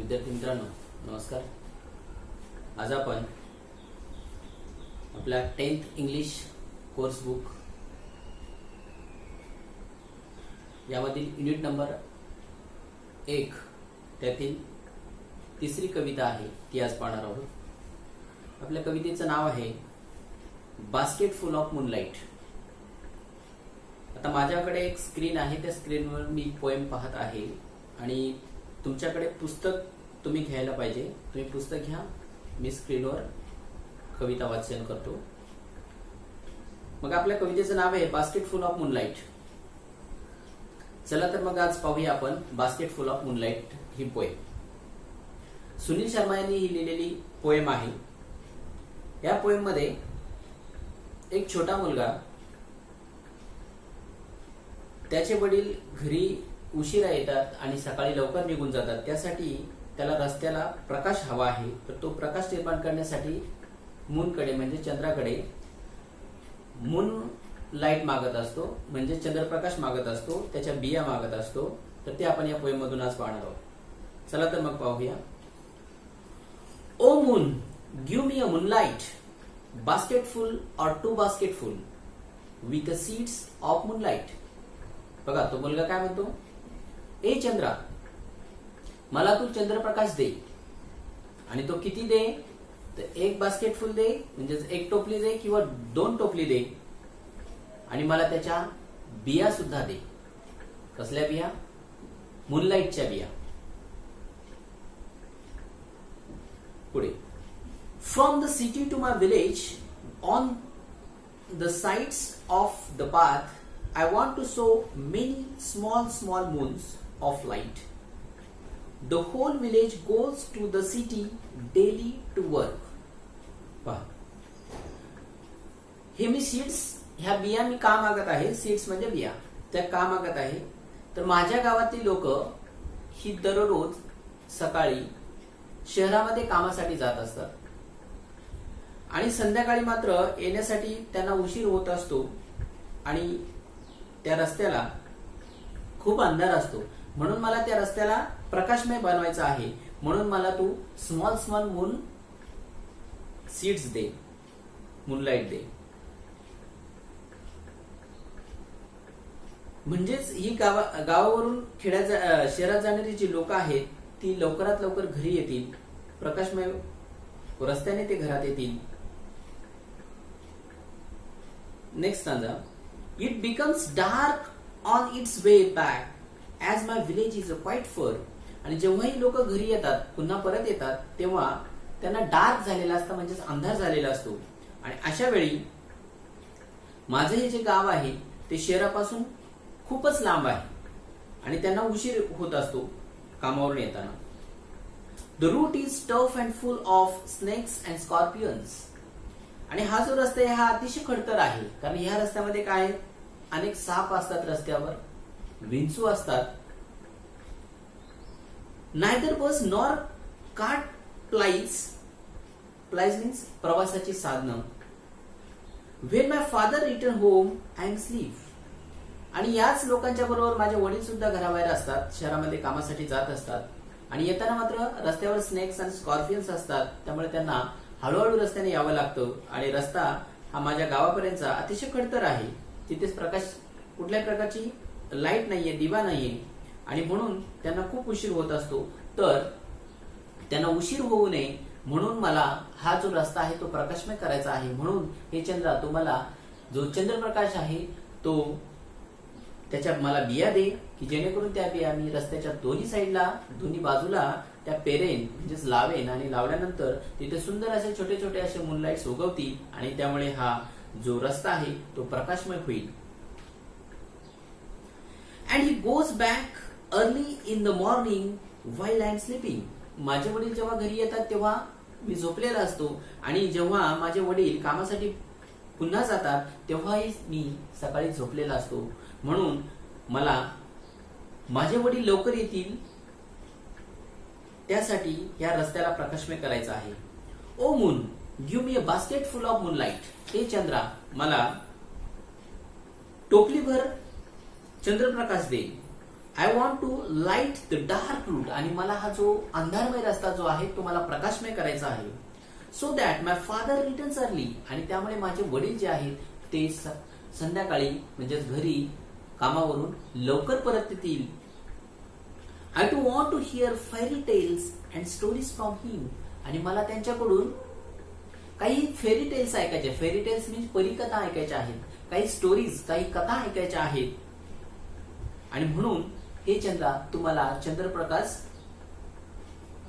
विद्यार्थी मित्रांनो नमस्कार। आज आपण आपल्या 10th इंग्लिश कोर्स बुक यामधील युनिट नंबर 1 त्यातील तिसरी कविता आहे ती आज पाहणार आहोत। आपल्या कवितेचं नाव आहे बास्केट फुल ऑफ मूनलाइट। आता माझ्याकडे एक स्क्रीन आहे, त्या स्क्रीनवर मी पोएम पाहत आहे आणि तुमच्याकडे पुस्तक तुम्ही घ्यायला पाहिजे। तुम्ही पुस्तक घ्या, मी स्क्रीनवर कविता वाचन करतो। मग आपल्या कवितेचं नाव आहे बास्केट फुल ऑफ मूनलाइट। चला तर मग आज पाहूया आपण basket full of moonlight he poem. Sunil Sharma यांनी ही लिहिलेली पोएम आहे। या पोएम मध्ये एक छोटा मुलगा, त्याचे वडील घरी उशिरा येतात आणि सकाळी लवकर निघून जातात, त्यासाठी त्याला रस्त्याला प्रकाश हवा आहे। तर तो प्रकाश निर्माण करण्यासाठी मूनकडे म्हणजे चंद्राकडे मून लाईट मागत असतो, म्हणजे चंद्रप्रकाश मागत असतो, त्याच्या बिया मागत असतो। तर ते आपण या पोएम मधून आज पाहणार आहोत। चला तर मग पाहूया। Oh moon, give me a moonlight, basketful और 2 basketful with the seeds of moonlight. बघा तो मुलगा काय म्हणतो, ए चंद्रा, मला तू चंद्रप्रकाश दे। आणि तो किती दे, तर 1 बास्केटफुल दे, म्हणजे 1 टोपली दे किंवा 2 टोपली दे। आणि मला त्याच्या बिया सुद्धा दे। कसल्या बिया? मूनलाइटच्या बिया। पुढे, from the city to my village on the sides of the path I want to sow many small moons of light. The whole village goes to the city daily to work. पहा, हे मी seeds, ह्या बिया मी का मागत आहे, seeds म्हणजे बिया, त्या का मागत आहे, तर माझ्या गावातील लोक ही दररोज सकाळी शहरामध्ये कामासाठी जात असतात आणि संध्याकाळी मात्र येण्यासाठी त्यांना उशीर होत असतो आणि त्या रस्त्याला खूप अंधार असतो। म्हणून मला त्या रस्त्याला प्रकाशमय बनवायचा आहे, म्हणून मला तू स्मॉल मून सीड्स दे, मूनलाइट दे। म्हणजेच ही गावावरून शहरात जाणारी जी लोक आहेत ती लवकरात लवकर घरी येतील, प्रकाशमय रस्त्याने ते घरात येतील। Next stanza, It becomes dark on its way back as my village is quite far. आणि जेव्हाही लोक घरी येतात, पुन्हा परत येतात, तेव्हा त्यांना डार्क झालेला असतं, म्हणजेच अंधार झालेला असतो। आणि अशा वेळी माझं हे जे गाव आहे ते शहरापासून खूपच लांब आहे आणि त्यांना उशीर होत असतो कामावरून येताना। The route is tough and full of snakes and scorpions. आणि हा जो रस्ता आहे हा अतिशय खडतर आहे, कारण ह्या रस्त्यामध्ये काय, अनेक साप असतात रस्त्यावर, विंचू असतात। Neither bus nor cart plies means प्रवासाची साधनं। When my father return home I am sleep. आणि याच लोकांच्या बरोबर माझे वडील सुद्धा घराबाहेर असतात, शहरामध्ये कामासाठी जात असतात आणि येताना मात्र रस्त्यावर स्नेक्स आणि स्कॉर्पियन्स असतात, त्यामुळे त्यांना हळूहळू रस्त्याने यावं लागतं आणि रस्ता हा माझ्या गावापर्यंतचा अतिशय खडतर आहे। तिथेच प्रकाश, कुठल्याही प्रकारची लाईट नाहीये, दिवा नाहीये आणि म्हणून त्यांना खूप उशीर होत असतो। तर त्यांना उशीर होऊ नये म्हणून मला हा जो रस्ता आहे तो प्रकाशमय करायचा आहे। म्हणून हे चंद्रा, तुम्हाला जो चंद्रप्रकाश आहे तो त्याच्या मला बिया दे, की जेणेकरून त्या बिया मी रस्त्याच्या दोन्ही साईडला, दोन्ही बाजूला त्या पेरेन, म्हणजेच लावेन आणि लावल्यानंतर तिथे सुंदर असे छोटे छोटे असे मूनलाइट्स उगवतील आणि त्यामुळे हा जो रस्ता आहे तो प्रकाशमय होईल। And he goes back early in the morning while I am sleeping. माझे वडील जेव्हा घरी येतात तेव्हा मी झोपलेला असतो आणि जेव्हा माझे वडील कामासाठी पुन्हा जातात तेव्हाही मी सकाळी झोपलेला असतो। म्हणून मला माझे वडील लवकर येतील त्यासाठी या रस्त्याला प्रकाशमय करायचा आहे। Oh moon, give me a basket full of moonlight. हे चंद्रा, मला टोपलीभर चंद्रप्रकाश दे। I want to light the dark route, आणि मला हा जो अंधारमय रस्ता जो आहे तो मला प्रकाशमय करायचा आहे. So that my father returns early, आणि त्यामुळे माझे वडील जे आहेत ते संध्याकाळी म्हणजेच घरी कामावरून लवकर परत येतील. I too want to hear fairy tales and stories from him, आणि मला त्यांच्याकडून काही फेरी टेल्स ऐकायचे. फेरी टेल्स मीन्स परीकथा ऐकायच्या आहेत, काही स्टोरीज, काही कथा ऐकायच्या आहेत. आणि म्हणून हे चंद्रा तुम्हाला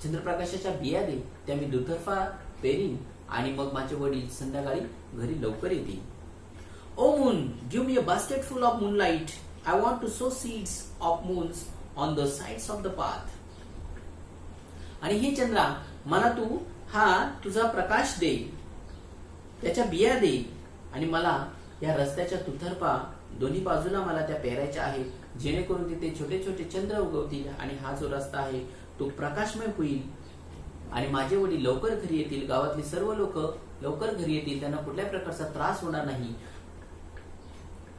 चंद्रप्रकाशाच्या बिया दे, त्या मी दुतर्फा पेरीन, आणि मग माझे वडील संध्याकाळी घरी लवकर येतील. O moon, give me a basket full of moonlight. I want to sow seeds of moons on the sides of the path. आणि हे चंद्रा, मला तू हा तुझा प्रकाश दे, त्याच्या बिया दे, आणि मला या रस्त्याच्या दुतर्फा दोन्ही बाजूला मला त्या पेरायच्या आहेत, जेणेकरून तिथे छोटे छोटे चंद्र उगवतील आणि हा जो रस्ता आहे तो प्रकाशमय होईल, आणि माझे वडील लवकर घरी येतील, गावातली सर्व लोक लवकर घरी येतील, त्यांना कुठल्याही प्रकारचा त्रास होणार नाही.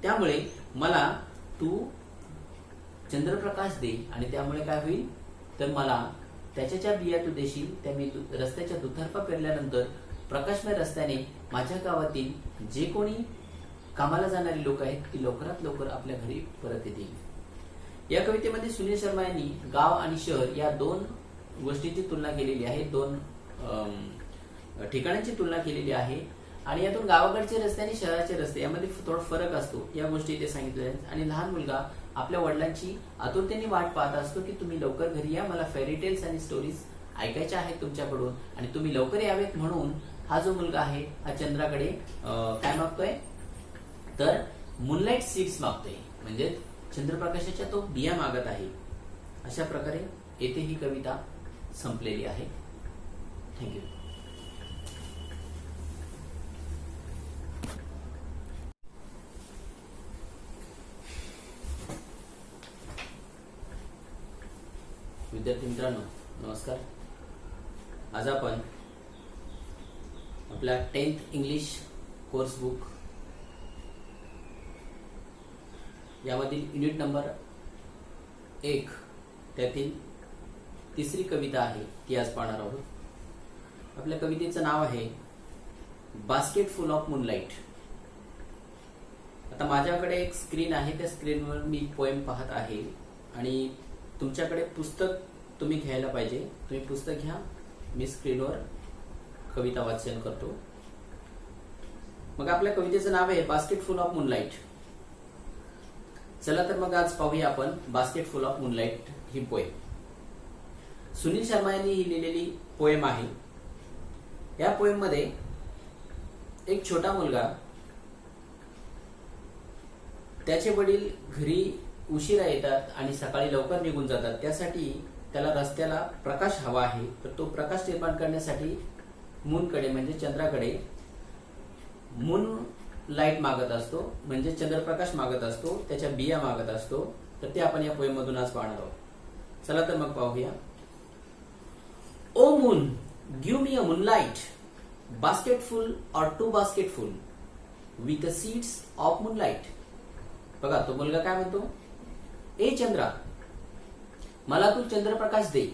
त्यामुळे मला तू चंद्रप्रकाश दे, आणि त्यामुळे काय होईल तर मला त्याच्या ज्या बिया तू देशील त्या मी रस्त्याच्या दुतर्फा पेरल्यानंतर प्रकाशमय रस्त्याने माझ्या गावातील जे कोणी कामाला जाणारी लोक आहेत ती लवकरात लवकर आपल्या घरी परत येतील. या कवितेमध्ये सुनील शर्मा यांनी गाव आणि शहर या दोन गोष्टींची तुलना केलेली आहे, दोन ठिकाणांची तुलना केलेली आहे, आणि यातून गावाकडचे रस्ते आणि शहराचे रस्ते यामध्ये थोडा फरक असतो या गोष्टी इथे सांगितल्या आहेत. आणि लहान मुलगा आपल्या वडिलांची आतुरतेने वाट पाहत असतो की तुम्ही लवकर घरी या, मला फेरी टेल्स आणि स्टोरीज ऐकायच्या आहेत तुमच्याकडून, आणि तुम्ही लवकर यावेत. म्हणून हा जो मुलगा आहे हा चंद्राकडे काय मागतोय तर मूनलाइट सीड्स मागतोय, म्हणजे चंद्रप्रकाशाच्या तो बिया मागत आहे. अशा प्रकारे येथे ही कविता संपलेली आहे. थँक्यू. विद्यार्थी मित्रांनो नमस्कार. आज आपण आपल्या 10th इंग्लिश कोर्स बुक यामधील युनिट नंबर 1 त्यातील तिसरी कविता आहे ती आज पाहणार आहोत. आपल्या कवितेचं नाव आहे बास्केट फुल ऑफ मूनलाइट. आता माझ्याकडे एक स्क्रीन आहे, त्या स्क्रीनवर मी पोएम पाहत आहे, आणि तुमच्याकडे पुस्तक तुम्ही घ्यायला पाहिजे. तुम्ही पुस्तक घ्या, मी स्क्रीनवर कविता वाचन करतो. मग आपल्या कवितेचं नाव आहे बास्केट फुल ऑफ मूनलाइट. चला तर मग आज पाहूया आपण basket full of moonlight he poem. Sunil Sharma यांनी ही लिहिलेली पोएम आहे. या पोएम मध्ये एक छोटा मुलगा, त्याचे वडील घरी उशिरा येतात आणि सकाळी लवकर निघून जातात, त्यासाठी त्याला रस्त्याला प्रकाश हवा आहे. तर तो प्रकाश निर्माण करण्यासाठी मूनकडे म्हणजे चंद्राकडे मून लाईट मागत असतो, म्हणजे चंद्रप्रकाश मागत असतो, त्याच्या बिया मागत असतो. तर ते आपण या पोएम मधून आज पाहणार आहोत. चला तर मग पाहूया. Oh moon, give me a moonlight, basketful और 2 basketful with the seeds of moonlight. बघा तो मुलगा काय म्हणतो, ए चंद्रा, मला तू चंद्रप्रकाश दे,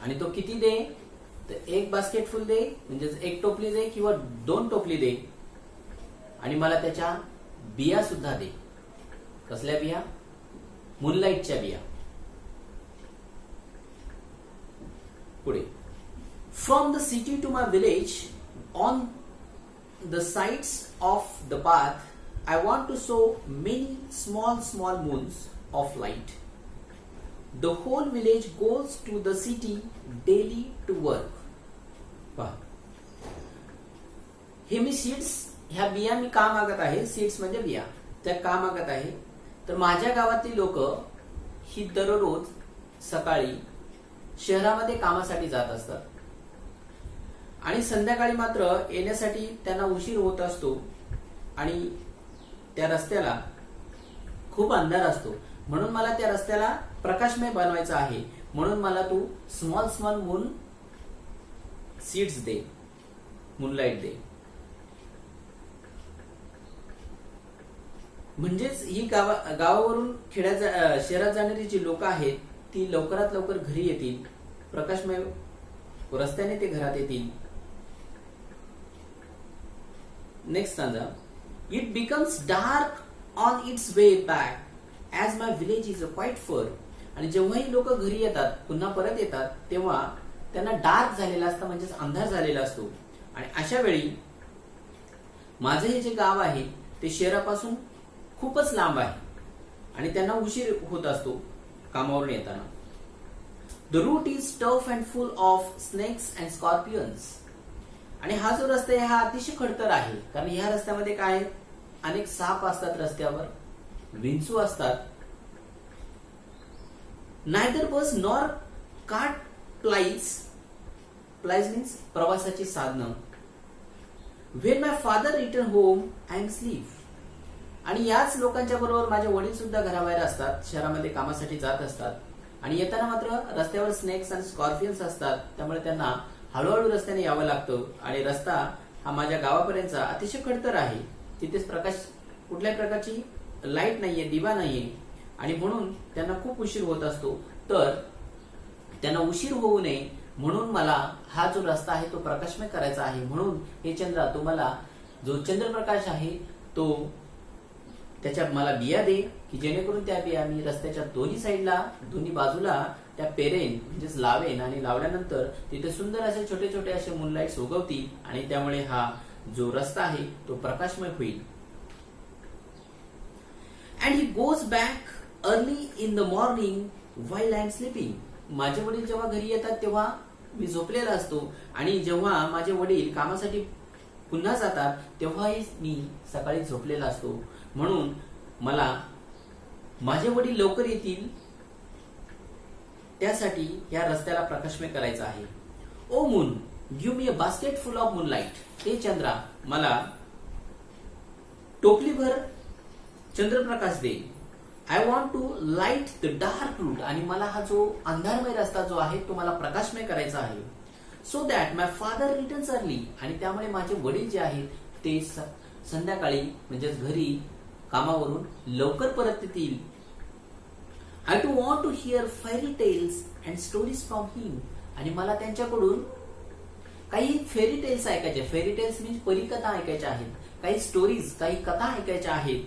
आणि तो किती दे तर 1 बास्केटफुल दे, म्हणजे 1 टोपली दे किंवा 2 टोपली दे, आणि मला त्याच्या बिया सुद्धा दे. कसल्या बिया? मूनलाइटच्या बिया. पुढे, from the city to my village on the sides of the path I want to sow many small small moons of light. The whole village goes to the city daily to work. पहा, हे मी seeds, ह्या बिया मी का मागत आहे, seeds म्हणजे बिया, त्या का मागत आहे तर माझ्या गावातील लोक ही दररोज सकाळी शहरामध्ये कामासाठी जात असतात, आणि संध्याकाळी मात्र येण्यासाठी त्यांना उशीर होत असतो, आणि त्या रस्त्याला खूप अंधार असतो. म्हणून मला त्या रस्त्याला प्रकाशमय बनवायचा आहे. म्हणून मला तू स्मॉल स्मॉल मून सीड्स दे, मूनलाइट दे. म्हणजेच ही गावावरून शहरात जाणारी जी लोक आहेत ती लवकरात लवकर घरी येतील, प्रकाशमय रस्त्याने ते घरात येतील. Next stanza. It becomes dark on its way back as my village is quite far. आणि जेव्हा ही लोक घरी येतात, पुन्हा परत येतात, तेव्हा त्यांना डार्क झालेला असतं, म्हणजेच अंधार झालेला असतो. आणि अशा वेळी माझं हे जे गाव आहे ते शहरापासून खूपच लांब आहे आणि त्यांना उशीर होत असतो कामावरून येताना. The route is tough and full of snakes and scorpions. आणि हा जो रस्ता आहे हा अतिशय खडतर आहे, कारण ह्या रस्त्यामध्ये काय आहे, अनेक साप असतात रस्त्यावर, विंचू असतात. Neither bus nor cart plies means प्रवासाची साधनं. When my father return home I am sleep. आणि याच लोकांच्या बरोबर माझे वडील सुद्धा घराबाहेर असतात, शहरामध्ये कामासाठी जात असतात. आणि येताना मात्र रस्त्यावर स्नेक्स आणि स्कॉर्पियन्स असतात, त्यामुळे त्यांना हळूहळू रस्त्याने यावं लागतं. आणि रस्ता हा माझ्या गावापर्यंतचा अतिशय खडतर आहे. तिथेच कुठल्याही प्रकारची लाईट नाहीये, दिवा नाहीये, आणि म्हणून त्यांना खूप उशीर होत असतो. तर त्यांना उशीर होऊ नये म्हणून मला हा जो रस्ता आहे तो प्रकाशमय करायचा आहे. म्हणून हे चंद्रा, तुम्हाला जो चंद्रप्रकाश आहे तो त्याच्या मला बिया दे, की जेणेकरून त्या बिया मी रस्त्याच्या दोन्ही साईडला, दोन्ही बाजूला त्या पेरेन, म्हणजेच लावेन. आणि लावल्यानंतर तिथे सुंदर असे छोटे छोटे असे मूनलाईट्स उगवतील आणि त्यामुळे हा जो रस्ता आहे तो प्रकाशमय होईल. And he goes back early in the morning while I am sleeping. माझे वडील जेव्हा घरी येतात तेव्हा मी झोपलेला असतो, आणि जेव्हा माझे वडील कामासाठी पुन्हा जातात तेव्हाही मी सकाळी झोपलेला असतो. म्हणून मला माझे वडील लवकर येतील त्यासाठी या रस्त्याला प्रकाशमय करायचं आहे. Oh moon give me a basket full of moonlight. हे चंद्रा, मला टोपलीभर चंद्रप्रकाश दे. I want to light the dark route. आणि मला हा जो अंधारमय रस्ता जो आहे तो मला प्रकाशमय करायचा आहे. So that my father returns early. आणि त्यामुळे माझे वडील जे आहेत ते संध्याकाळी, म्हणजेच घरी कामावरून लवकर परत येतील. I too want to hear fairy tales and stories from him. आणि मला त्यांच्याकडून काही फेरी टेल्स ऐकायचे. फेरी टेल्स मीन्स परीकथा ऐकायच्या आहेत, काही स्टोरीज, काही कथा ऐकायच्या आहेत.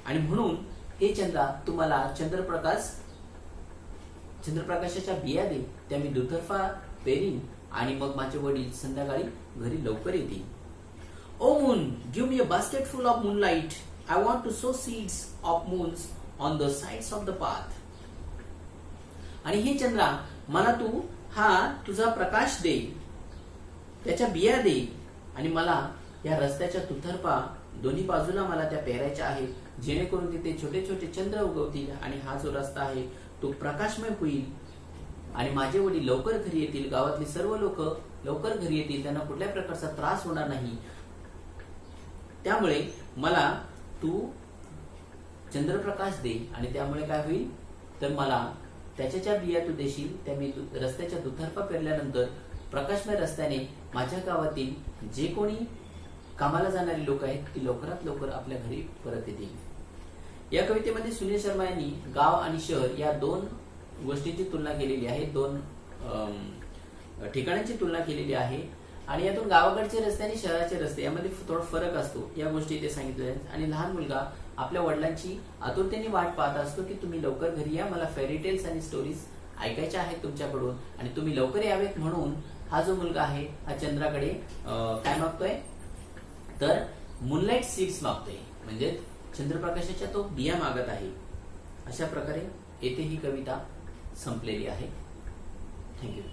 आणि म्हणून हे चंद्रा, तुम्हाला चंद्रप्रकाशाच्या बिया दे, त्या मी दुतर्फा पेरीन आणि मग माझे वडील संध्याकाळी घरी लवकर येतील. O moon give me a basket full of moonlight. I want to sow seeds of moons on the sides of the path. आणि हे चंद्रा, मला तू हा तुझा प्रकाश दे, त्याच्या बिया दे, आणि मला या रस्त्याच्या दुतर्फा दोन्ही बाजूला मला त्या पेरायच्या आहेत, जेणेकरून तिथे छोटे छोटे चंद्र उगवतील आणि हा जो रस्ता आहे तो प्रकाशमय होईल. आणि माझे वडील लवकर घरी येतील, गावातली सर्व लोक लवकर घरी येतील, त्यांना कुठल्याही प्रकारचा त्रास होणार नाही. त्यामुळे मला तू चंद्रप्रकाश दे. आणि त्यामुळे काय होईल, तर मला त्याच्या ज्या बिया तू देशील त्या मी रस्त्याच्या दुतर्फा पेरल्यानंतर प्रकाशमय रस्त्याने माझ्या गावातील जे कोणी कामाला जाणारी लोक आहेत ती लवकरात लवकर आपल्या घरी परत येतील. या कवितेमध्ये सुनील शर्मा यांनी गाव आणि शहर या दोन गोष्टींची तुलना केलेली आहे, दोन ठिकाणांची तुलना केलेली आहे. आणि यातून गावाकडचे रस्ते आणि शहराचे रस्ते यामध्ये थोडा फरक असतो, या गोष्टी ते सांगितल्या आहेत. आणि लहान मुलगा आपल्या वडिलांची आतुरतेने वाट पाहत असतो की तुम्ही लवकर घरी या, मला फेरी टेल्स आणि स्टोरीज ऐकायच्या आहेत तुमच्याकडून आणि तुम्ही लवकर यावेत. म्हणून हा जो मुलगा आहे हा चंद्राकडे काय मागतोय, तर मूनलाईट सीड्स मागतोय, म्हणजे चंद्रप्रकाशाच्या तो बिया मागत आहे. अशा प्रकारे येथे ही कविता संपलेली आहे. थँक्यू.